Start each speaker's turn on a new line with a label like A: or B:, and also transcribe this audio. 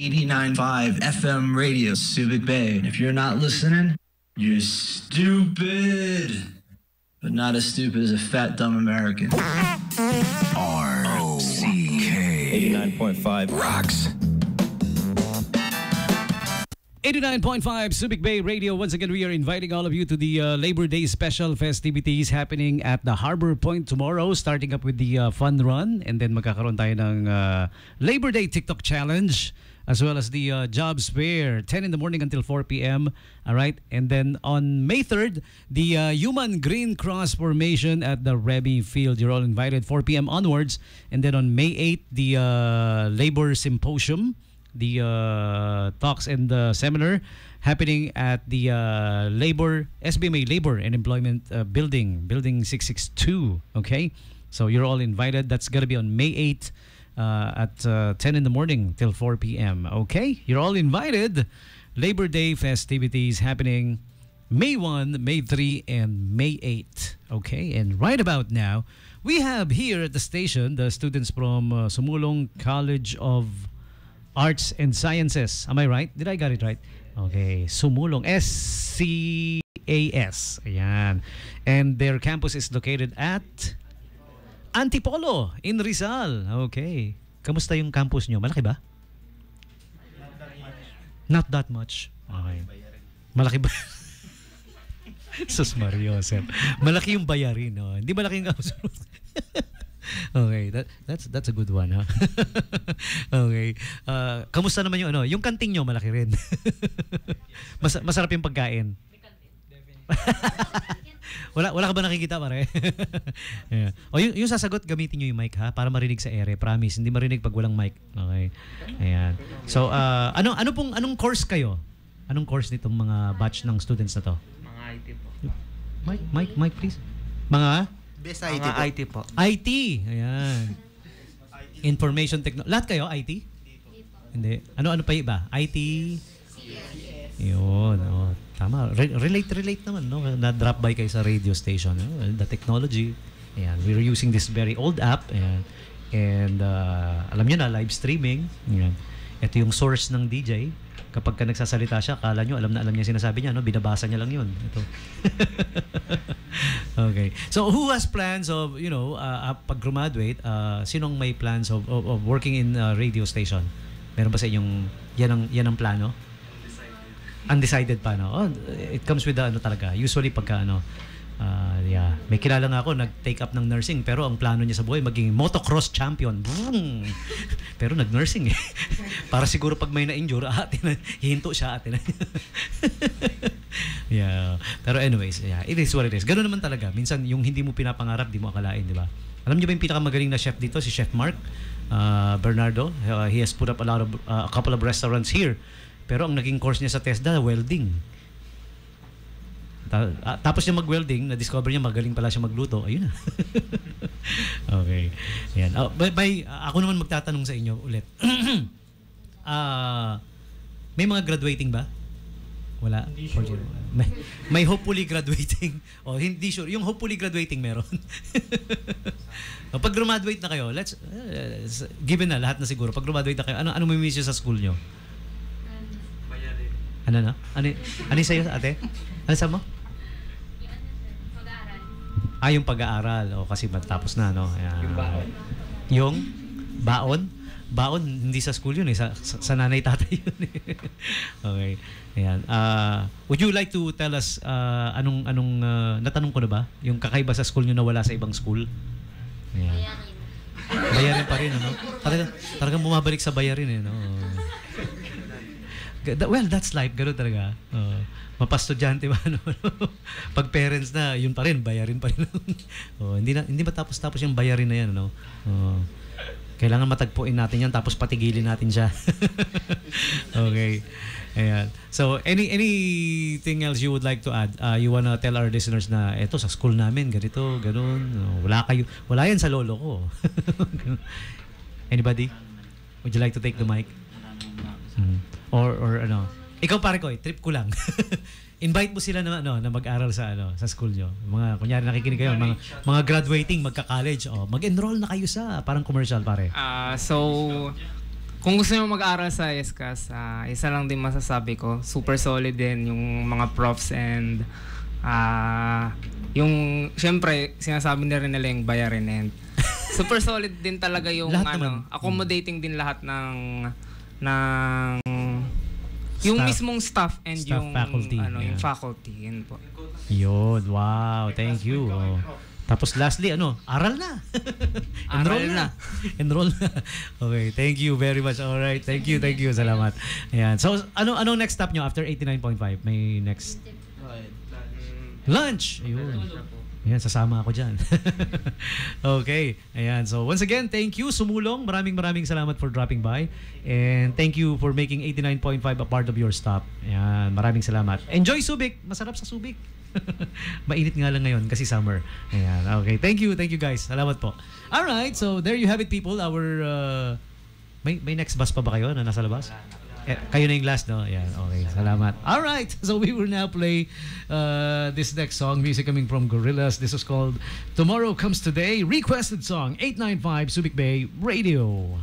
A: 89.5 FM radio, Subic Bay. And if you're not listening, you're stupid. But not as stupid as a fat, dumb American.
B: RCK
C: 89.5
B: rocks.
D: 89.5 Subic Bay Radio. Once again, we are inviting all of you to the Labor Day special festivities happening at the Harbor Point tomorrow, starting up with the fun run. And then magkakaroon tayo ng Labor Day TikTok Challenge, as well as the Jobs Fair, 10 in the morning until 4 p.m. All right. And then on May 3rd, the Human Green Cross Formation at the Rebbe Field. You're all invited, 4 p.m. onwards. And then on May 8th, the Labor Symposium, the talks and the seminar happening at the SBMA Labor and Employment Building 662. Okay. So you're all invited. That's going to be on May 8th. At 10 in the morning till 4 p.m. Okay? You're all invited. Labor Day festivities happening May 1, May 3, and May 8. Okay? And right about now, we have here at the station the students from Sumulong College of Arts and Sciences. Am I right? Did I get it right? Okay. Sumulong. SCAS. Ayan. And their campus is located at Antipolo in Rizal. Okay. Kamusta yung campus nyo? Malaki ba? Not that much. Okay. Malaki ba? Sus Mario, Sep. Malaki yung bayarin, no? Hindi malaki yung campus. Okay, that's a good one, ha? Okay. Kamusta naman yung ano? Yung kantin nyo malaki rin. Masarap yung pagkain. Wala ka ba nakikita, pare? Yeah. O yung sasagot, gamitin nyo yung mic, ha, para marinig sa ere. Promise, hindi marinig pag walang mic. Okay. Ayan. So, anong course kayo? Anong course nitong mga batch ng students na to?
E: Mga IT po.
D: Mic please. Mga?
E: Best IT po. IT po.
D: IT. Ayan. Information technology. Lahat kayo, IT? Hindi. Ano pa iba? IT? Yun. Oh, tama. Relate naman, no? Na-drop by kayo sa radio station. The technology. Ayan. We're using this very old app. Ayan. And alam nyo na, live streaming. Ayan. Ito yung source ng DJ. Kapag ka nagsasalita siya, kala nyo, alam niya sinasabi niya, no? Binabasa niya lang yun. Ito. Okay. So, who has plans of, pag graduate, sinong may plans of working in a radio station? Meron ba sa inyong, yan ang plano? Undecided pa, no? Oh, it comes with the, talaga. Usually, pagka, may kilala nga ako, nag-take up ng nursing, pero ang plano niya sa buhay, maging motocross champion. Vroom! Pero nag-nursing, eh. Para siguro pag may na-injure, hihinto siya, atin. Yeah. Pero anyways, yeah, it is what it is. Ganun naman talaga. Minsan, yung hindi mo pinapangarap, di mo akalain, di ba? Alam niyo ba yung pinakamagaling na chef dito? Si Chef Mark Bernardo. He has put up a couple of restaurants here. Pero ang naging course niya sa TESDA, welding. Tapos niya mag-welding, na-discover niya magaling pala siya magluto. Ayun na. Okay. Yan. Ako naman magtatanong sa inyo ulit. May mga graduating ba? Wala? Sure. May hopefully graduating. Hindi sure. Yung hopefully graduating meron. Pag graduate na kayo, given na lahat na siguro. Pag graduate na kayo, ano may miss sa school nyo? Ano na? Ano sa'yo, ate? Ano sa mo? Yung pag-aaral. Kasi matapos na, no? Yung baon. Yung baon? Baon, hindi sa school yun, eh. Sa nanay tatay yun, eh. Okay. Ayan. Would you like to tell us anong natanong ko na ba? Yung kakaiba sa school nyo na wala sa ibang school? Ayan. Bayarin pa rin, ano? Talagang bumabalik sa bayarin, eh, no? Well, that's life. Gano'n talaga. Mapastudyante ba? No? Pag parents na, yun pa rin. Bayarin pa rin. Hindi matapos-tapos yung bayarin na yan. No? Kailangan matagpuin natin yan tapos patigilin natin siya. Okay. Ayan. So, anything else you would like to add? You wanna tell our listeners na eto sa school namin, ganito, ganun. Wala yan sa lolo ko. Anybody? Would you like to take the mic? Or ano? Ikaw pare ko, trip ko lang. Invite mo sila na mag-aral sa school nyo. Mga kunyari nakikinig kayo, mga graduating, magka-college, mag-enroll na kayo sa parang commercial pare.
F: So
C: kung gusto nyo mag-aral sa ISCAS, isa lang din masasabi ko. Super solid din yung mga profs and yung, syempre, sinasabi na rin nila yung bayarin and super solid din talaga yung accommodating din lahat ng yung mismong staff and yung
D: faculty,
C: yung faculty, yun po.
D: Yun, wow, thank you. Tapos lastly, aral na. Enroll na. Enroll na. Okay, thank you very much. All right, thank you. Salamat. Ayan. So, anong next stop nyo after 89.5? May next? Lunch. Ayun. Ayan, sasama ako dyan. Okay. Ayan. So, once again, thank you, Sumulong. Maraming salamat for dropping by. And thank you for making 89.5 a part of your stop. Ayan. Maraming salamat. Enjoy Subic. Masarap sa Subic. Mainit nga lang ngayon kasi summer. Ayan. Okay. Thank you guys. Salamat po. Alright. So, there you have it, people. Our... may next bus pa ba kayo na nasa labas? Kayo na yung last, no? Yeah, okay. Salamat. All right. So we will now play this next song. Music coming from Gorillaz. This is called Tomorrow Comes Today. Requested song, 895 Subic Bay Radio.